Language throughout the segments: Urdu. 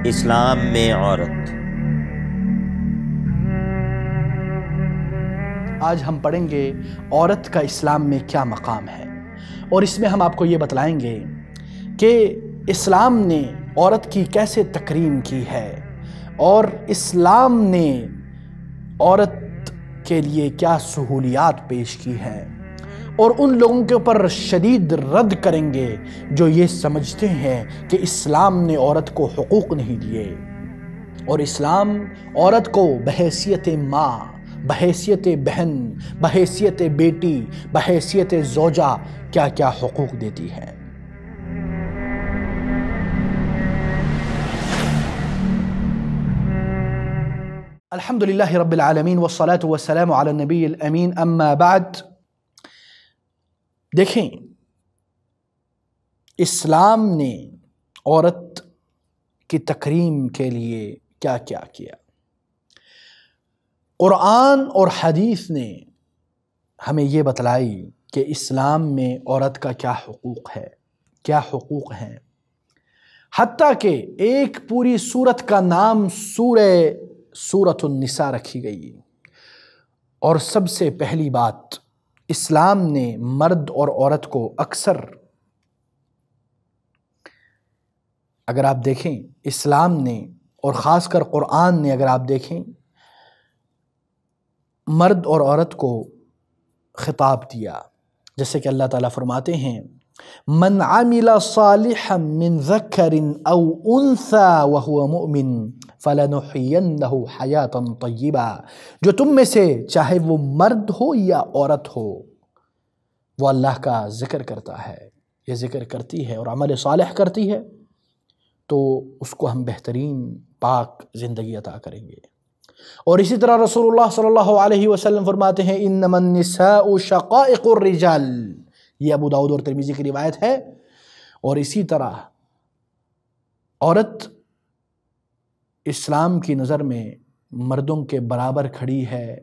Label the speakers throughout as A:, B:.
A: اسلام میں عورت۔
B: آج ہم پڑھیں گے عورت کا اسلام میں کیا مقام ہے، اور اس میں ہم آپ کو یہ بتلائیں گے کہ اسلام نے عورت کی کیسے تکریم کی ہے، اور اسلام نے عورت کے لیے کیا سہولیات پیش کی ہے، اور ان لوگوں کے اوپر شدید رد کریں گے جو یہ سمجھتے ہیں کہ اسلام نے عورت کو حقوق نہیں دیے، اور اسلام عورت کو بحیثیت ماں، بحیثیت بہن، بحیثیت بیٹی، بحیثیت زوجہ کیا کیا حقوق دیتی ہے۔ الحمدللہ رب العالمین والصلاة والسلام علی النبی الامین، اما بعد۔ دیکھیں، اسلام نے عورت کی تکریم کے لیے کیا کیا کیا۔ قرآن اور حدیث نے ہمیں یہ بتلائی کہ اسلام میں عورت کا کیا حقوق ہے، کیا حقوق ہیں، حتیٰ کہ ایک پوری سورت کا نام سورۃ النساء رکھی گئی۔ اور سب سے پہلی بات، اسلام نے مرد اور عورت کو اکثر، اگر آپ دیکھیں اسلام نے اور خاص کر قرآن نے، اگر آپ دیکھیں مرد اور عورت کو خطاب دیا، جیسے کہ اللہ تعالیٰ فرماتے ہیں من عمل صالحا من ذکر او انثى وهو مؤمن فلنحینہ حیاتا طیبہ، جو تم میں سے چاہے وہ مرد ہو یا عورت ہو، وہ اللہ کا ذکر کرتا ہے، یہ ذکر کرتی ہے اور عمل صالح کرتی ہے، تو اس کو ہم بہترین پاک زندگی عطا کریں گے۔ اور اسی طرح رسول اللہ صلی اللہ علیہ وسلم فرماتے ہیں انما النساء شقائق الرجال، یہ ابو داؤد اور ترمذی کی روایت ہے۔ اور اسی طرح عورت اسلام کی نظر میں مردوں کے برابر کھڑی ہے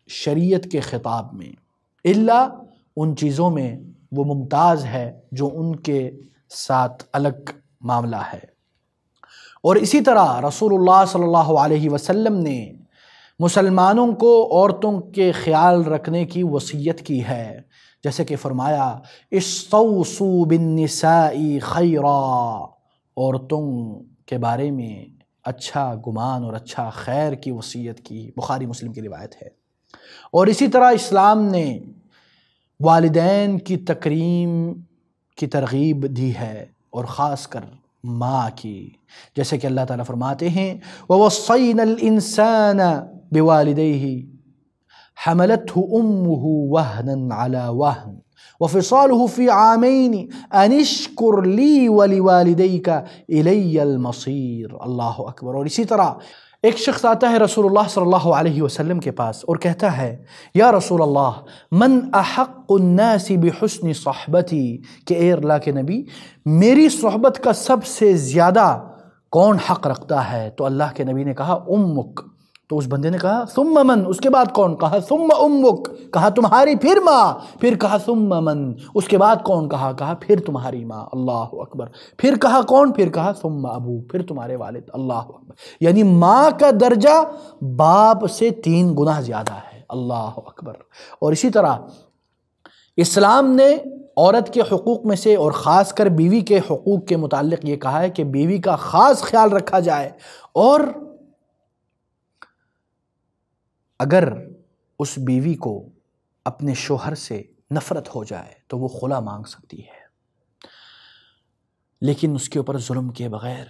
B: شریعت کے خطاب میں، الا ان چیزوں میں وہ ممتاز ہے جو ان کے ساتھ الگ معاملہ ہے۔ اور اسی طرح رسول اللہ صلی اللہ علیہ وسلم نے مسلمانوں کو عورتوں کے خیال رکھنے کی وصیت کی ہے، جیسے کہ فرمایا استوصوا بالنساء خیرا، عورتوں کے بارے میں اچھا گمان اور اچھا خیر کی وصیت کی، بخاری مسلم کی روایت ہے۔ اور اسی طرح اسلام نے والدین کی تکریم کی ترغیب دی ہے، اور خاص کر ماں کی، جیسے کہ اللہ تعالیٰ فرماتے ہیں وَوَصَّيْنَا الْإِنسَانَ بِوَالِدَيْهِ حَمَلَتْهُ أُمُّهُ وَهْنًا عَلَى وَهْنٍ وَفِصَالُهُ فِي عَامَيْنِ أَنِ اشْكُرْ لِي وَلِوَالِدَيْكَ إِلَيَّ الْمَصِيرُ۔ اللہ اکبر۔ اور اسی طرح ایک شخص آتا ہے رسول اللہ صلی اللہ علیہ وسلم کے پاس اور کہتا ہے یا رسول اللہ من احق الناس بحسن صحبتی، کہ اے اللہ کے نبی میری صحبت کا سب سے زیادہ کون حق رکھتا ہے؟ تو اللہ کے نبی نے کہا امک۔ تو اس بندے نے کہا ثم من، اس کے بعد کون؟ کہا ثم امک، کہا تمہاری پھر ماں، پھر کہا ثم من، اس کے بعد کون؟ کہا پھر تمہاری ماں۔ اللہ اکبر۔ پھر کہا کون؟ پھر کہا ثم ابو، پھر تمہارے والد۔ اللہ اکبر۔ یعنی ماں کا درجہ باپ سے 3 گنا زیادہ ہے۔ اللہ اکبر۔ اور اسی طرح اسلام نے عورت کے حقوق میں سے اور خاص کر بیوی کے حقوق کے متعلق یہ کہا ہے کہ بیوی کا خاص خیال رکھا جائے، اور اگر اس بیوی کو اپنے شوہر سے نفرت ہو جائے تو وہ خلا مانگ سکتی ہے، لیکن اس کے اوپر ظلم کیے بغیر۔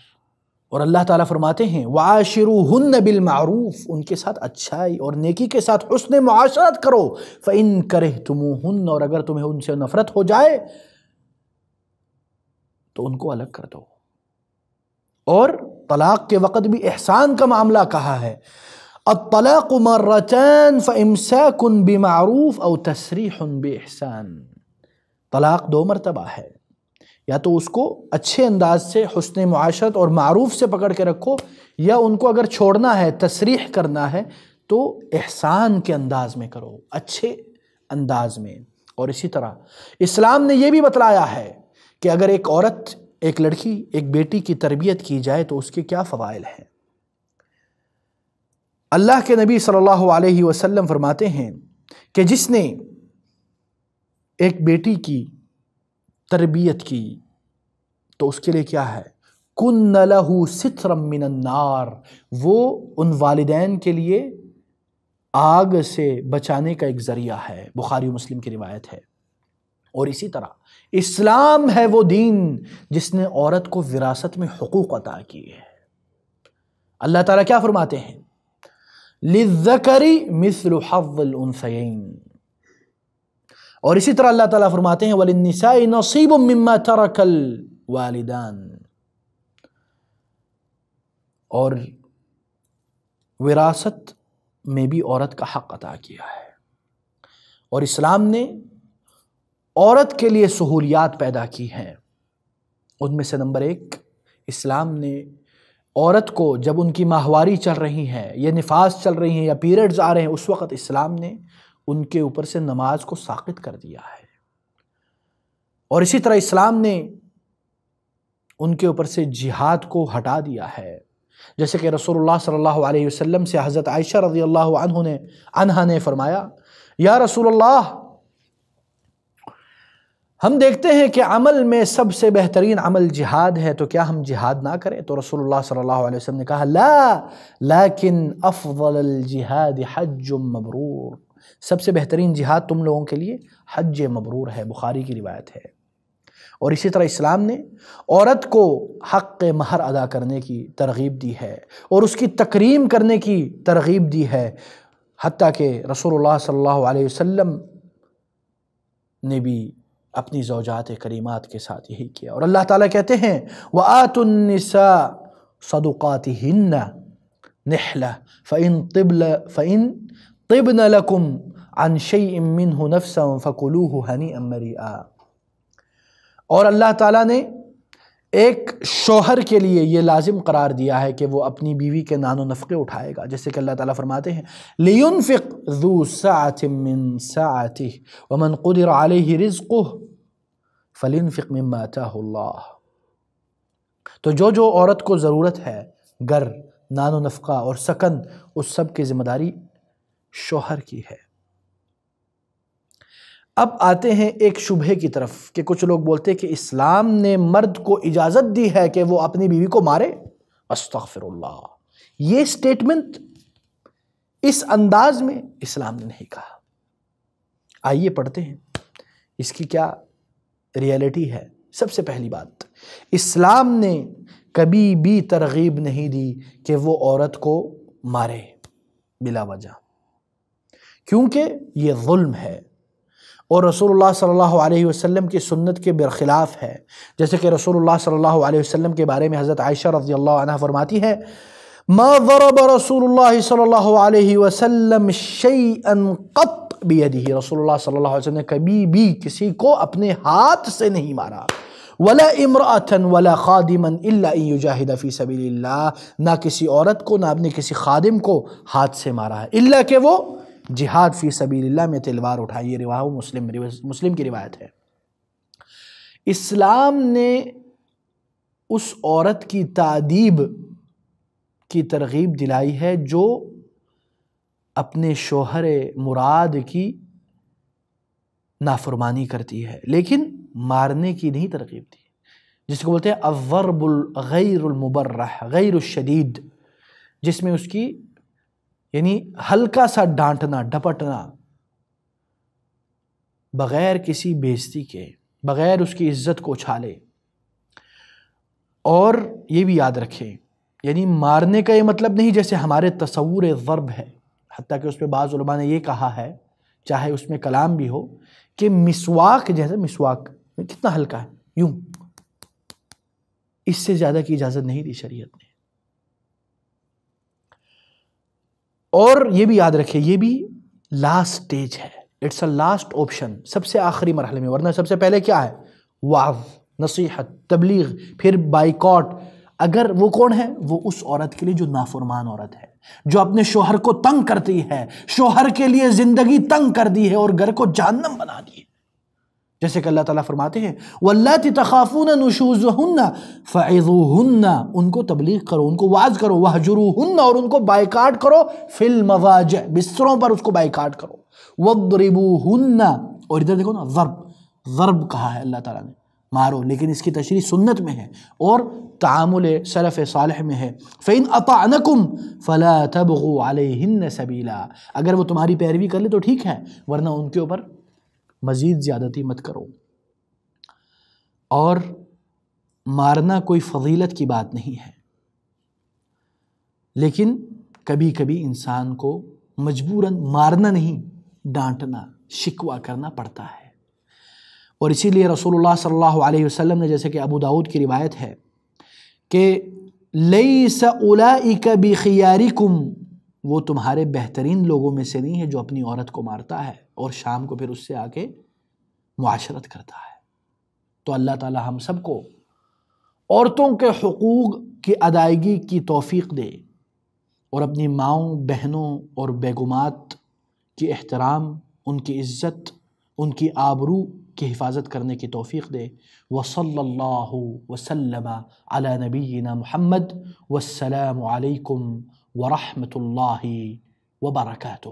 B: اور اللہ تعالیٰ فرماتے ہیں وَعَاشِرُوهُنَّ بِالْمَعْرُوفِ، ان کے ساتھ اچھائی اور نیکی کے ساتھ حسن معاشرت کرو، فَإِن كَرِهْتُمُوهُنَّ، اور اگر تمہیں ان سے نفرت ہو جائے تو ان کو الگ کر دو۔ اور طلاق کے وقت بھی احسان کا معاملہ کہا ہے، الطلاق مرتان فإمساك بمعروف او تسریح بإحسان، طلاق 2 مرتبہ ہے، یا تو اس کو اچھے انداز سے حسن معاشرت اور معروف سے پکڑ کے رکھو، یا ان کو اگر چھوڑنا ہے، تسریح کرنا ہے، تو احسان کے انداز میں کرو، اچھے انداز میں۔ اور اسی طرح اسلام نے یہ بھی بتلایا ہے کہ اگر ایک عورت ایک لڑکی ایک بیٹی کی تربیت کی جائے تو اس کے کیا فضائل ہیں۔ اللہ کے نبی صلی اللہ علیہ وسلم فرماتے ہیں کہ جس نے ایک بیٹی کی تربیت کی تو اس کے لیے کیا ہے، کن لہ سترا من النار، وہ ان والدین کے لیے آگ سے بچانے کا ایک ذریعہ ہے، بخاری و مسلم کی روایت ہے۔ اور اسی طرح اسلام ہے وہ دین جس نے عورت کو وراثت میں حقوق عطا کیے ہے۔ اللہ تعالیٰ کیا فرماتے ہیں، للذکر مثل حظ الانثیین، اور اسی طرح اللہ تعالیٰ فرماتے ہیں وللنساء نصیب مما ترک الوالدان، اور وراثت میں بھی عورت کا حق عطا کیا ہے۔ اور اسلام نے عورت کے لیے سہولیات پیدا کی ہیں، ان میں سے نمبر 1، اسلام نے عورت کو جب ان کی ماہواری چل رہی ہے یا نفاس چل رہی ہیں یا پیریڈز آ رہے ہیں، اس وقت اسلام نے ان کے اوپر سے نماز کو ساقط کر دیا ہے۔ اور اسی طرح اسلام نے ان کے اوپر سے جہاد کو ہٹا دیا ہے، جیسے کہ رسول اللہ صلی اللہ علیہ وسلم سے حضرت عائشہ رضی اللہ عنہا نے فرمایا، یا رسول اللہ، ہم دیکھتے ہیں کہ عمل میں سب سے بہترین عمل جہاد ہے، تو کیا ہم جہاد نہ کریں؟ تو رسول اللہ صلی اللہ علیہ وسلم نے کہا، لا لیکن افضل الجہاد حج مبرور، سب سے بہترین جہاد تم لوگوں کے لیے حج مبرور ہے، بخاری کی روایت ہے۔ اور اسی طرح اسلام نے عورت کو حق مہر ادا کرنے کی ترغیب دی ہے اور اس کی تکریم کرنے کی ترغیب دی ہے، حتیٰ کہ رسول اللہ صلی اللہ علیہ وسلم نے بھی اپنی زوجات کریمات کے ساتھ یہی کیا۔ اور اللہ تعالیٰ کہتے ہیں وَآتُوا النِّسَاءَ صَدُقَاتِهِنَّ نِحْلَةً فَإِن طِبْنَ لَكُمْ عَنْ شَيْءٍ مِّنْهُ نَفْسًا فَكُلُوهُ هَنِيئًا مَرِيئًا۔ اور اللہ تعالیٰ نے ایک شوہر کے لیے یہ لازم قرار دیا ہے کہ وہ اپنی بیوی کے نان و نفقے اٹھائے گا، جیسے کہ اللہ تعالیٰ فرماتے ہیں لِيُنْفِقْ ذُو سَعَةٍ مِّن سَعَتِهِ وَمَنْ قُدِرَ عَلَيْهِ رِزْقُهُ فَلْيُنْفِقْ مِمَّا آتَاهُ اللَّهُ۔ تو جو عورت کو ضرورت ہے، گھر، نان و نفقہ اور سکن، اس سب کی ذمہ داری شوہر کی ہے۔ اب آتے ہیں ایک شبہے کی طرف کہ کچھ لوگ بولتے ہیں کہ اسلام نے مرد کو اجازت دی ہے کہ وہ اپنی بیوی کو مارے۔ استغفر اللہ، یہ سٹیٹمنٹ اس انداز میں اسلام نے نہیں کہا۔ آئیے پڑھتے ہیں اس کی کیا ریئلٹی ہے۔ سب سے پہلی بات، اسلام نے کبھی بھی ترغیب نہیں دی کہ وہ عورت کو مارے بلا وجہ، کیونکہ یہ ظلم ہے اور رسول اللہ صلی اللہ علیہ وسلم کی سنت کے برخلاف ہے۔ جیسے کہ رسول اللہ صلی اللہ علیہ وسلم کے بارے میں حضرت عائشہ رضی اللہ عنہ فرماتی ہے، ما ضرب رسول اللہ صلی اللہ علیہ وسلم شیئا قط بیدہ، رسول اللہ صلی اللہ علیہ وسلم نے کبھی بھی کسی کو اپنے ہاتھ سے نہیں مارا، ولا امرأة ولا خادما الا ان یجاہد فی سبیل اللہ، نہ کسی عورت کو، نہ اپنے کسی خادم کو ہاتھ سے مارا ہے، الا کہ وہ جہاد فی سبیل اللہ میں تلوار اٹھائی۔ یہ روایت مسلم کی روایت ہے۔ اسلام نے اس عورت کی تادیب کی ترغیب دلائی ہے جو اپنے شوہر مراد کی نافرمانی کرتی ہے، لیکن مارنے کی نہیں ترغیب دی، جس کو بولتے ہیں الضرب غیر المبرح، غیر الشدید، جس میں اس کی یعنی ہلکا سا ڈانٹنا، ڈپٹنا، بغیر کسی بےزتی کے، بغیر اس کی عزت کو اچھالے۔ اور یہ بھی یاد رکھیں، یعنی مارنے کا یہ مطلب نہیں جیسے ہمارے تصور ضرب ہے، حتیٰ کہ اس پہ بعض علماء نے یہ کہا ہے، چاہے اس میں کلام بھی ہو، کہ مسواک جیسے مسواک کتنا ہلکا ہے، یوں، اس سے زیادہ کی اجازت نہیں دی شریعت نے۔ اور یہ بھی یاد رکھیں، یہ بھی لاسٹ سٹیج ہے، اٹس اے لاسٹ آپشن، سب سے آخری مرحلے میں، ورنہ سب سے پہلے کیا ہے، وعظ، نصیحت، تبلیغ، پھر بائیکاٹ۔ اگر وہ کون ہے، وہ اس عورت کے لیے جو نافرمان عورت ہے، جو اپنے شوہر کو تنگ کرتی ہے، شوہر کے لیے زندگی تنگ کر دی ہے اور گھر کو جہنم بنا دی ہے، جیسے کہ اللہ تعالیٰ فرماتے ہیں وَاللَّاتِ تَخَافُونَ نُشُوزُهُنَّ فَعِظُوهُنَّ، ان کو تبلیغ کرو، ان کو وعظ کرو، وَهْجُرُوهُنَّ، اور ان کو بائیکاٹ کرو، فِی الْمَضَاجِعِ، بستروں پر اس کو بائیکاٹ کرو، وَاضْرِبُوهُنَّ، اور ادھر دیکھو نا ضرب کہا ہے اللہ تعالیٰ نے، مارو، لیکن اس کی تشریح سنت میں ہے اور تعامل سلف صالح میں ہے۔ فَإِنْ أَطَعْنَكُمْ فَلَا تَبْغُوا عَلَيْهِنَّ سَبِيلًا، اگر وہ تمہاری پیروی کر لے تو ٹھیک ہے، ورنہ ان کے اوپر مزید زیادتی مت کرو۔ اور مارنا کوئی فضیلت کی بات نہیں ہے، لیکن کبھی کبھی انسان کو مجبوراً مارنا نہیں، ڈانٹنا، شکوہ کرنا پڑتا ہے۔ اور اسی لیے رسول اللہ صلی اللہ علیہ وسلم نے، جیسے کہ ابو داؤد کی روایت ہے کہ لیس اولئک بخیارکم، وہ تمہارے بہترین لوگوں میں سے نہیں ہے جو اپنی عورت کو مارتا ہے اور شام کو پھر اس سے آ کے معاشرت کرتا ہے۔ تو اللہ تعالی ہم سب کو عورتوں کے حقوق کی ادائیگی کی توفیق دے اور اپنی ماؤں، بہنوں اور بیگمات کی احترام، ان کی عزت، ان کی آبرو کی حفاظت کرنے کی توفیق دے۔ وصلی اللہ وسلم علی نبینا محمد، والسلام علیکم ورحمۃ اللہ وبرکاتہ۔